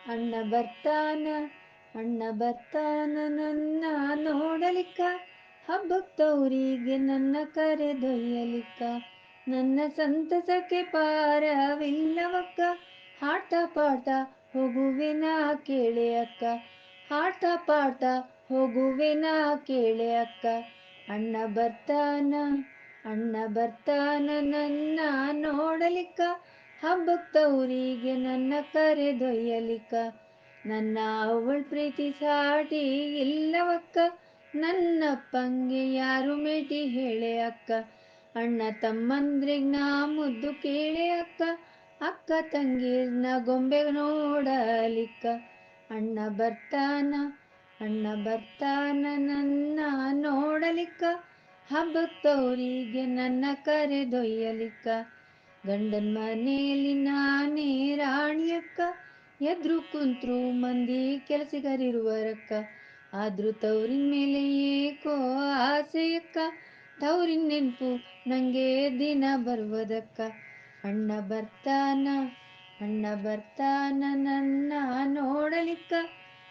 ಅಣ್ಣ ಬರ್ತಾನ ಅಣ್ಣ ಬರ್ತಾನ ನನ್ನ ನೋಡಲಿಕ್ಕ, ಹಬ್ಬಕ್ಕವರಿಗೆ ನನ್ನ ಕರೆದೊಯ್ಯಲಿಕ್ಕ. ನನ್ನ ಸಂತಸಕ್ಕೆ ಪಾರವಿಲ್ಲವಕ್ಕ, ಹಾಡ್ತಾ ಪಾಡ್ತಾ ಹೋಗುವೆನ ಕೇಳೆ ಅಕ್ಕ. ಹಾಡ್ತಾ ಪಾಡ್ತಾ ಹೋಗುವೆನ ಕೇಳೆ ಅಕ್ಕ. ಅಣ್ಣ ಬರ್ತಾನ ಅಣ್ಣ ಬರ್ತಾನ ನನ್ನ ನೋಡಲಿಕ್ಕ, ಹಬ್ಬಕ್ಕವರಿಗೆ ನನ್ನ ಕರೆದೊಯ್ಯಲಿಕ್ಕ. ನನ್ನ ಅವಳ ಪ್ರೀತಿ ಸಾಟಿ ಇಲ್ಲವಕ್ಕ, ನನ್ನಪ್ಪಂಗೆ ಯಾರು ಮೇಟಿ ಹೇಳೆ ಅಕ್ಕ. ಅಣ್ಣ ತಮ್ಮಂದ್ರಿಗ್ ನಾ ಮುದ್ದು ಕೇಳೆ ಅಕ್ಕ, ಅಕ್ಕ ತಂಗಿರ್ನ ಗೊಂಬೆ ನೋಡಲಿಕ್ಕ. ಅಣ್ಣ ಬರ್ತಾನ ಅಣ್ಣ ಬರ್ತಾನ ನನ್ನ ನೋಡಲಿಕ್ಕ, ಹಬ್ಬಕ್ಕವರಿಗೆ ನನ್ನ ಕರೆದೊಯ್ಯಲಿಕ್ಕ. ಗಂಡನ ಮನೆಯಲ್ಲಿ ನಾನೇ ರಾಣಿಯಕ್ಕ, ಎದ್ರು ಕುಂತ್ರು ಮಂದಿ ಕೆಲಸಗಾರಿರುವರಕ್ಕ. ಆದ್ರೂ ತವರಿನ ಮೇಲೆ ಏಕೋ ಆಸೆಯಕ್ಕ, ತವರಿನ ನೆನಪು ನಂಗೆ ದಿನ ಬರುವುದಕ್ಕ. ಅಣ್ಣ ಬರ್ತಾನ ಅಣ್ಣ ಬರ್ತಾನ ನನ್ನ ನೋಡಲಿಕ್ಕ,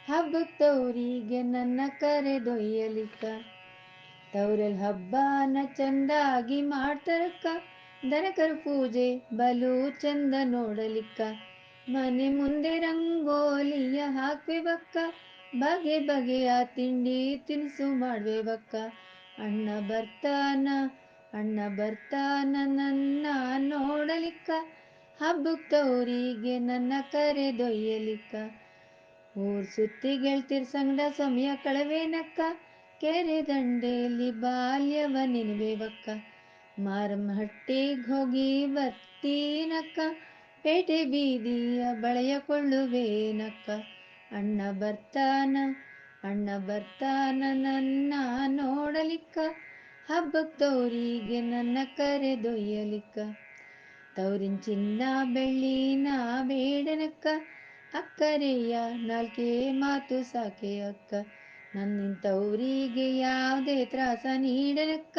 ಹಬ್ಬಕ್ಕವರಿಗೆ ನನ್ನ ಕರೆದೊಯ್ಯಲಿಕ್ಕ. ತವರಲ್ಲಿ ಹಬ್ಬನ ಚಂದಾಗಿ ಮಾಡ್ತಾರಕ್ಕ, ದನಕರ ಪೂಜೆ ಬಲು ಚಂದ ನೋಡಲಿಕ್ಕ. ಮನೆ ಮುಂದೆ ರಂಗೋಲಿಯ ಹಾಕ್ವೇವಕ್ಕ, ಬಗೆ ಬಗೆಯ ತಿಂಡಿ ತಿನಿಸು ಮಾಡ್ವೇವಕ್ಕ. ಅಣ್ಣ ಬರ್ತಾನ ಅಣ್ಣ ಬರ್ತಾನ ನನ್ನ ನೋಡಲಿಕ್ಕ, ಹಬ್ಬಕ್ಕವರಿಗೆ ನನ್ನ ಕರೆದೊಯ್ಯಲಿಕ್ಕ. ಊರ್ ಸುತ್ತಿ ಗೆಳ್ತಿರ್ ಸಂಗಡ ಸಮಯ ಕಳವೇನಕ್ಕ, ಕೆರೆ ದಂಡೆಯಲ್ಲಿ ಬಾಲ್ಯವ ನೆನವೇವಕ್ಕ. ಮಾರಮ್ಮ ಹಟ್ಟಿಗ್ ಹೋಗಿ ಬರ್ತೀನಕ್ಕ, ಪೇಟೆ ಬೀದಿಯ ಬಳೆಯ ಕೊಳ್ಳುವೇನಕ್ಕ. ಅಣ್ಣ ಬರ್ತಾನ ಅಣ್ಣ ಬರ್ತಾನ ನನ್ನ ನೋಡಲಿಕ್ಕ, ಹಬ್ಬಕ್ಕವರಿಗೆ ನನ್ನ ಕರೆದೊಯ್ಯಲಿಕ್ಕ. ತವರಿನ ಚಿನ್ನ ಬೆಳ್ಳಿನ ಬೇಡನಕ್ಕ, ಅಕ್ಕರೆಯ ನಾಲ್ಕೆ ಮಾತು ಸಾಕೆ ಅಕ್ಕ. ನನ್ನಿಂತವರಿಗೆ ಯಾವುದೇ ತ್ರಾಸ ನೀಡನಕ್ಕ,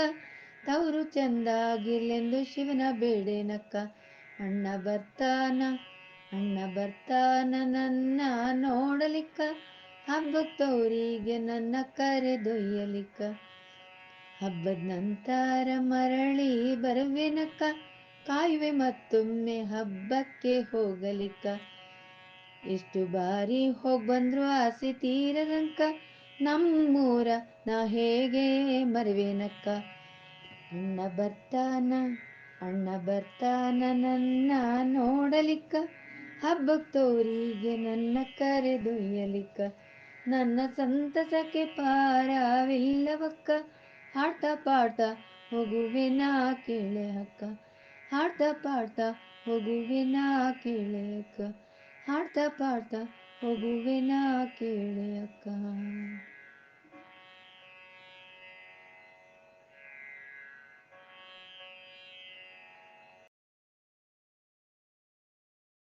ತವರು ಚಂದಾಗಿರ್ಲೆಂದು ಶಿವನ ಬೇಡೇನಕ್ಕ. ಅಣ್ಣ ಬರ್ತಾನ ಅಣ್ಣ ಬರ್ತಾನ ನನ್ನ ನೋಡಲಿಕ್ಕ, ಹಬ್ಬಕ್ಕವರಿಗೆ ನನ್ನ ಕರೆದೊಯ್ಯಲಿಕ್ಕ. ಹಬ್ಬದ ನಂತರ ಮರಳಿ ಬರುವೆನಕ್ಕ, ಕಾಯುವೆ ಮತ್ತೊಮ್ಮೆ ಹಬ್ಬಕ್ಕೆ ಹೋಗಲಿಕ್ಕ. ಎಷ್ಟು ಬಾರಿ ಹೋಗ್ಬಂದ್ರು ಆಸೆ ತೀರದಂಕ, ನಮ್ಮೂರ ನಾ ಹೇಗೆ ಮರೆವೇನಕ್ಕ. ಅಣ್ಣ ಬರ್ತಾನ ಅಣ್ಣ ಬರ್ತಾನ ನನ್ನ ನೋಡಲಿಕ್ಕ, ಹಬ್ಬಕ್ಕವರಿಗೆ ನನ್ನ ಕರೆದೊಯ್ಯಲಿಕ್ಕ. ನನ್ನ ಸಂತಸಕ್ಕೆ ಪಾರವಿಲ್ಲವಕ್ಕ, ಹಾಡ್ತಾ ಪಾಡ್ತಾ ಹೋಗುವೆನ ಕೇಳೆ ಅಕ್ಕ. ಹಾಡ್ತಾ ಪಾಡ್ತಾ ಹೋಗುವೆನ ಕೇಳೆ ಅಕ್ಕ. ಹಾಡ್ತಾ ಪಾಡ್ತಾ ಹೋಗುವೆನ ಕೇಳೆ ಅಕ್ಕ.